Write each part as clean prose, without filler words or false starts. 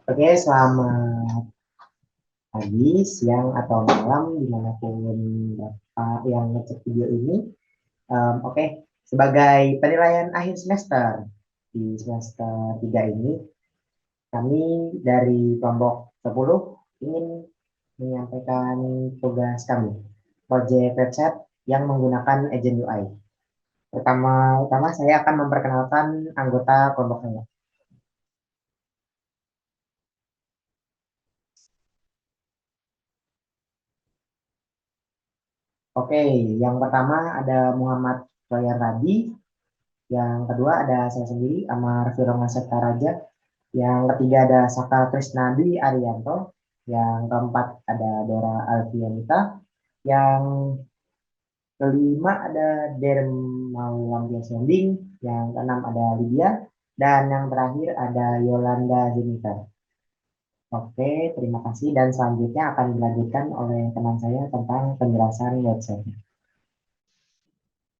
Oke, selamat pagi, siang, atau malam dimanapun Bapak yang ngecek video ini. Oke, sebagai penilaian akhir semester di semester 3 ini, kami dari kelompok 10 ingin menyampaikan tugas kami, proyek website yang menggunakan agent UI. Pertama-tama saya akan memperkenalkan anggota kelompok saya. Oke, yang pertama ada Muhammad Royal Rabi. Yang kedua ada saya sendiri, Amar Fironga Raja. Yang ketiga ada Saka Krisnadi Arianto. Yang keempat ada Dora Alfianita. Yang kelima ada Dermawan Sonding. Yang keenam ada Lydia. Dan yang terakhir ada Yolanda Jennifer. Oke, terima kasih. Dan selanjutnya akan dilanjutkan oleh teman saya tentang penjelasan website.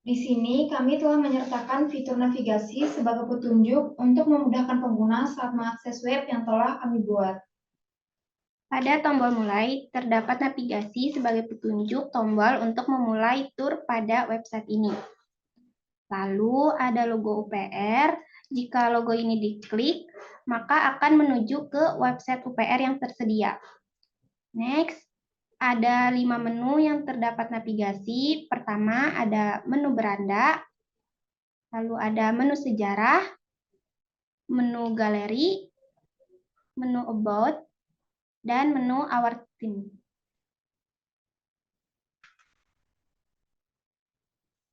Di sini kami telah menyertakan fitur navigasi sebagai petunjuk untuk memudahkan pengguna saat mengakses web yang telah kami buat. Pada tombol mulai, terdapat navigasi sebagai petunjuk tombol untuk memulai tur pada website ini. Lalu ada logo UPR. Jika logo ini diklik, maka akan menuju ke website UPR yang tersedia. Next, ada 5 menu yang terdapat navigasi. Pertama ada menu beranda, lalu ada menu sejarah, menu galeri, menu about, dan menu our team.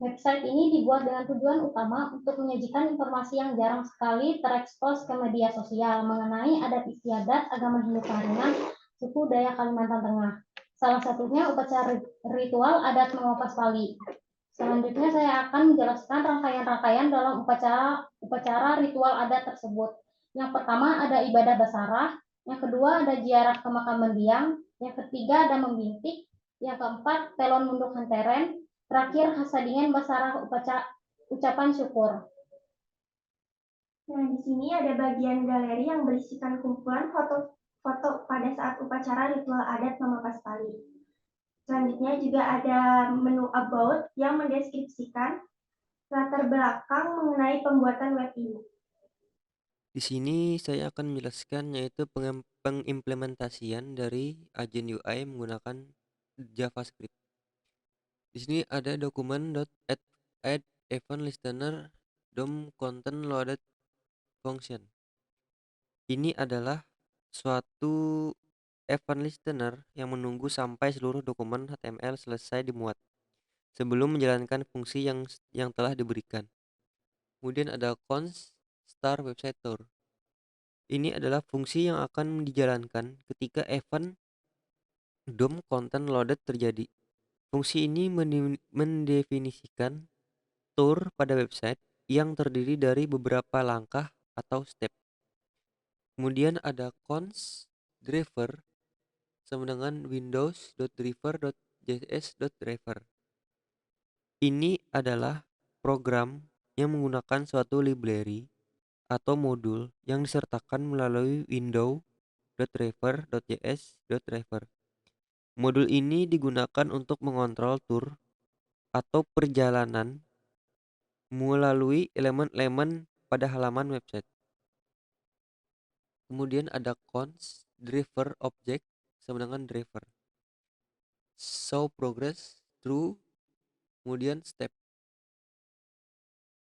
Website ini dibuat dengan tujuan utama untuk menyajikan informasi yang jarang sekali terekspos ke media sosial mengenai adat istiadat agama Hindu Karingan, suku Dayak Kalimantan Tengah. Salah satunya upacara ritual adat mengopas Bali. Selanjutnya saya akan menjelaskan rangkaian-rangkaian dalam upacara ritual adat tersebut. Yang pertama ada ibadah basarah, yang kedua ada ziarah ke makam mendiang, yang ketiga ada membintik, yang keempat telon munduk henteren, terakhir hasadingan basarah ucapan syukur. Nah, di sini ada bagian galeri yang berisikan kumpulan foto-foto pada saat upacara ritual adat Mamapas Bali. Selanjutnya juga ada menu About yang mendeskripsikan latar belakang mengenai pembuatan web ini. Di sini saya akan menjelaskan yaitu pengimplementasian dari agen UI menggunakan JavaScript. Di sini ada dokumen .add event listener DOM content loaded function. Ini adalah suatu event listener yang menunggu sampai seluruh dokumen HTML selesai dimuat sebelum menjalankan fungsi yang telah diberikan. Kemudian ada const start website tour. Ini adalah fungsi yang akan dijalankan ketika event DOM content loaded terjadi. Fungsi ini mendefinisikan tour pada website yang terdiri dari beberapa langkah atau step. Kemudian ada const driver sama dengan windows.driver.js.driver. Ini adalah program yang menggunakan suatu library atau modul yang disertakan melalui window.driver.js.driver. Modul ini digunakan untuk mengontrol tour atau perjalanan melalui elemen-elemen pada halaman website. Kemudian ada const driver object sama dengan driver. Show progress through, kemudian step.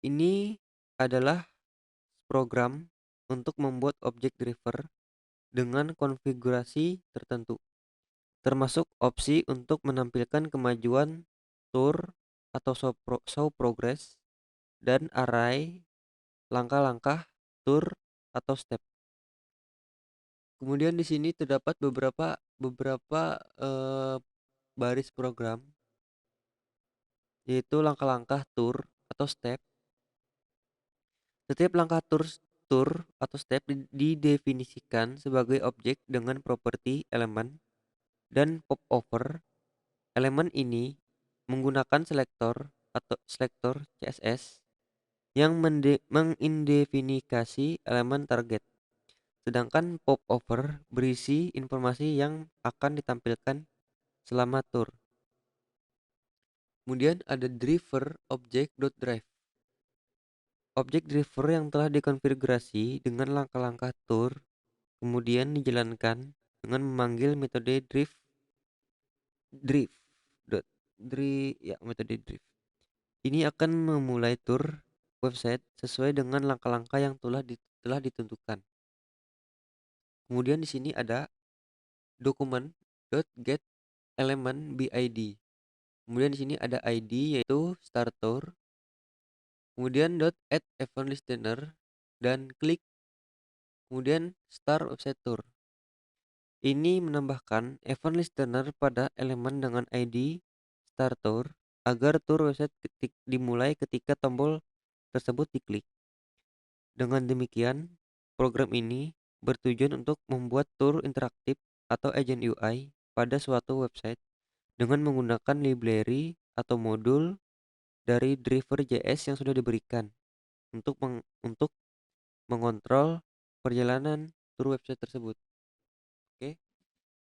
Ini adalah program untuk membuat objek driver dengan konfigurasi tertentu, termasuk opsi untuk menampilkan kemajuan tour atau show progress dan array langkah-langkah tour atau step. Kemudian di sini terdapat beberapa baris program, yaitu langkah-langkah tour atau step. Setiap langkah tour atau step didefinisikan sebagai objek dengan properti elemen dan popover. Elemen ini menggunakan selektor atau selektor CSS yang mengindefinisikan elemen target. Sedangkan popover berisi informasi yang akan ditampilkan selama tour. Kemudian ada driver object.drive. Objek driver yang telah dikonfigurasi dengan langkah-langkah tour kemudian dijalankan dengan memanggil metode drive dot metode drive. Ini akan memulai tour website sesuai dengan langkah-langkah yang telah ditentukan. Kemudian di sini ada dokumen .get element BID. Kemudian di sini ada ID yaitu start tour. Kemudian .add event listener dan klik kemudian start website tour. Ini menambahkan event listener pada elemen dengan ID start tour agar tour website dimulai ketika tombol tersebut diklik. Dengan demikian, program ini bertujuan untuk membuat tour interaktif atau agent UI pada suatu website dengan menggunakan library atau modul dari driver JS yang sudah diberikan untuk mengontrol perjalanan tour website tersebut. Oke,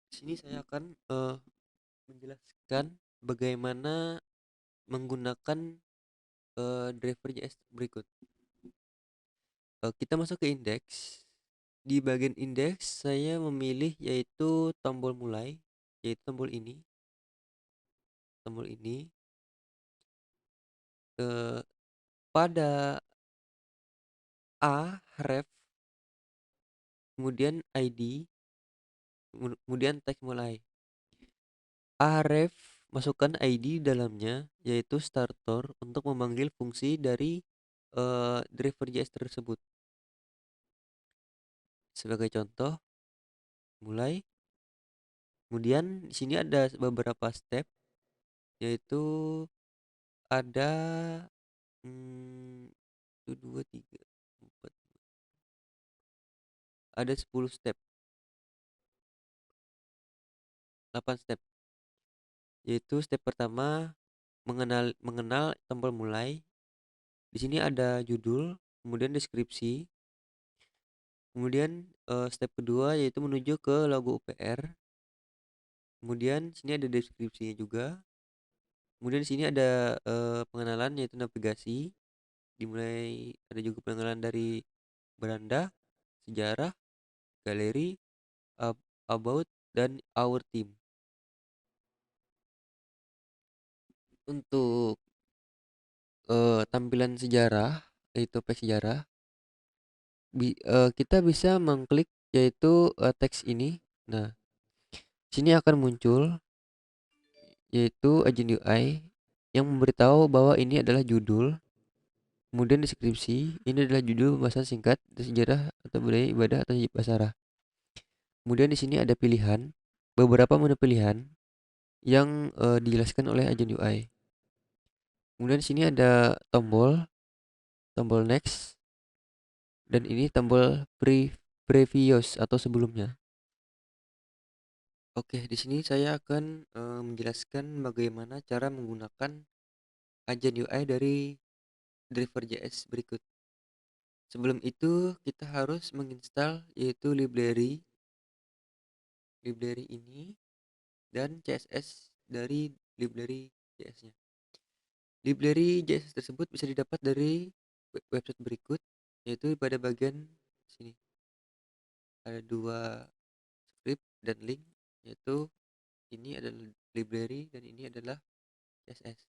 di sini saya akan menjelaskan bagaimana menggunakan driver JS berikut. Kita masuk ke indeks. Di bagian indeks saya memilih yaitu tombol mulai, yaitu tombol ini. Tombol ini pada ref, kemudian ID, kemudian teks mulai. Ref masukkan ID dalamnya yaitu starter untuk memanggil fungsi dari driver JS tersebut. Sebagai contoh, mulai. Kemudian di sini ada beberapa step yaitu ada 1, 2, 3, 4, ada 10 step, 8 step. Yaitu step pertama mengenal tombol mulai. Di sini ada judul, kemudian deskripsi. Kemudian step kedua yaitu menuju ke logo UPR. Kemudian sini ada deskripsinya juga. Kemudian di sini ada pengenalan yaitu navigasi. Dimulai ada juga pengenalan dari beranda, sejarah, galeri, about, dan our team. Untuk tampilan sejarah yaitu page sejarah, kita bisa mengklik yaitu teks ini. Nah, sini akan muncul yaitu agent UI yang memberitahu bahwa ini adalah judul. Kemudian deskripsi, ini adalah judul pembahasan singkat sejarah atau budaya ibadah atau basarah. Kemudian di sini ada pilihan, beberapa menu pilihan yang dijelaskan oleh agent UI. Kemudian di sini ada tombol next, dan ini tombol previous atau sebelumnya. Oke, di sini saya akan menjelaskan bagaimana cara menggunakan agent UI dari driver JS berikut. Sebelum itu kita harus menginstal yaitu library ini dan CSS dari library JS-nya. Library JS tersebut bisa didapat dari website berikut, yaitu pada bagian sini. Ada 2 script dan link, yaitu ini adalah library dan ini adalah CSS.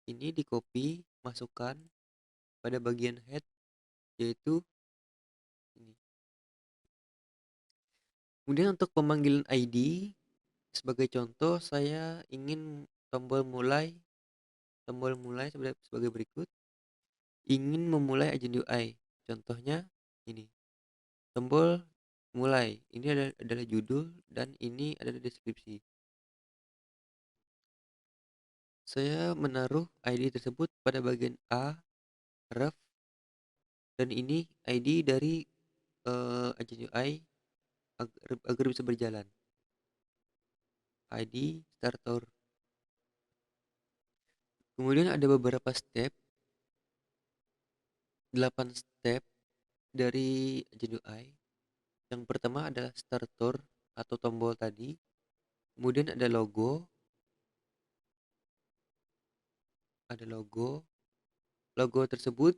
Ini di copy, masukkan pada bagian head, yaitu ini. Kemudian untuk pemanggilan ID, sebagai contoh saya ingin tombol mulai sebagai berikut. Ingin memulai agent UI, contohnya ini. Tombol mulai, ini adalah judul dan ini adalah deskripsi. Saya menaruh ID tersebut pada bagian ref, dan ini ID dari agent UI agar bisa berjalan. ID starter. Kemudian ada beberapa step, 8 step dari agent UI. Yang pertama adalah starter atau tombol tadi. Kemudian ada logo. Logo tersebut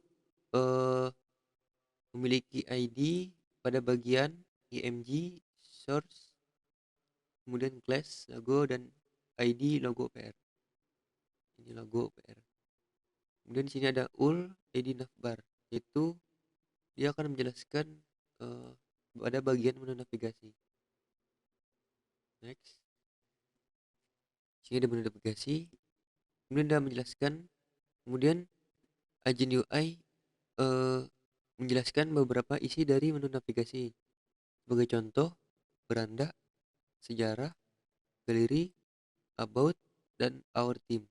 memiliki ID pada bagian IMG, source, kemudian class, logo, dan ID logo PR. Ini logo PR. Kemudian di sini ada UL ID navbar, yaitu dia akan menjelaskan pada bagian menu navigasi. Next. Sini ada menu navigasi. Kemudian dia menjelaskan. Kemudian Agent UI menjelaskan beberapa isi dari menu navigasi. Sebagai contoh, beranda, sejarah, galeri, about, dan our team.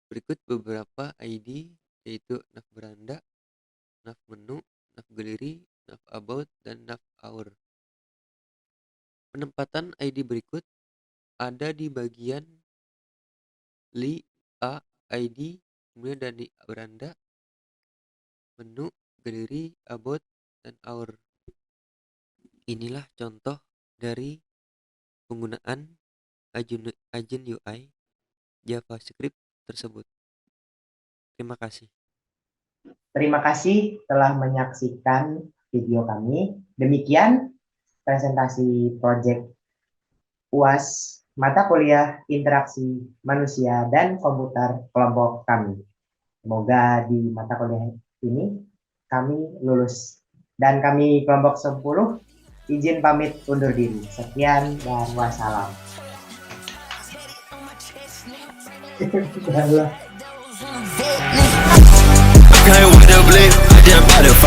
Berikut beberapa ID, yaitu nav beranda, nav menu, nav galeri, nav about, dan nav our. Penempatan ID berikut ada di bagian li a ID, kemudian ada di beranda, menu, galeri, about, dan our. Inilah contoh dari penggunaan Agent UI JavaScript tersebut. Terima kasih. Terima kasih telah menyaksikan video kami. Demikian presentasi proyek UAS mata kuliah interaksi manusia dan komputer kelompok kami. Semoga di mata kuliah ini kami lulus. Dan kami kelompok 10 izin pamit undur diri. Sekian dan wassalam. Can't wait to blip, I just bought a 5.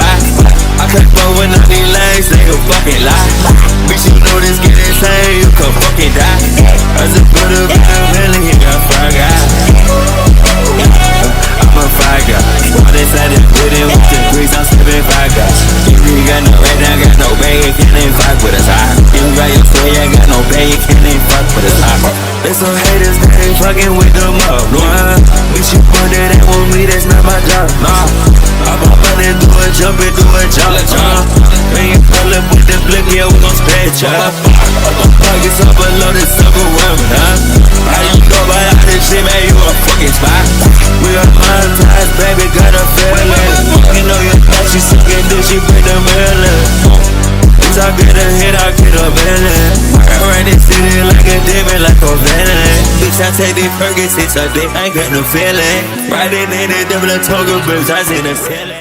I can't fuck with none of these lanes, they gon' fucking lie. Bitch, you know this get insane, you can fucking die. I just put a million, he got fried guy. I'm a fried guy. All this I just put in with the grease, I'm slipping fried guy. You really got no right now, got no bag, you can't even fuck with us high. You got your story, I got no bag, you can't even fuck with us high. There's some haters that ain't fucking with them up, no. Bitch, you put that with me, that's not my job, nah. I'm about to do a jump and do a jump, when you pull up with the blick, yeah, we gon' scratch up. Pockets up below the sucker rim, huh? How you know about all this shit, man, you a fucking spot. We are monetized, baby, got a feeling. You know your thought, she suckin' dick, she break the million. Bitch, I get a hit, I get a million. I run this city like a demon, like a villain. Bitch, I take these Perkins, it's a dick, I ain't got no feeling. Riding in the double toga, bitch, I see the ceiling.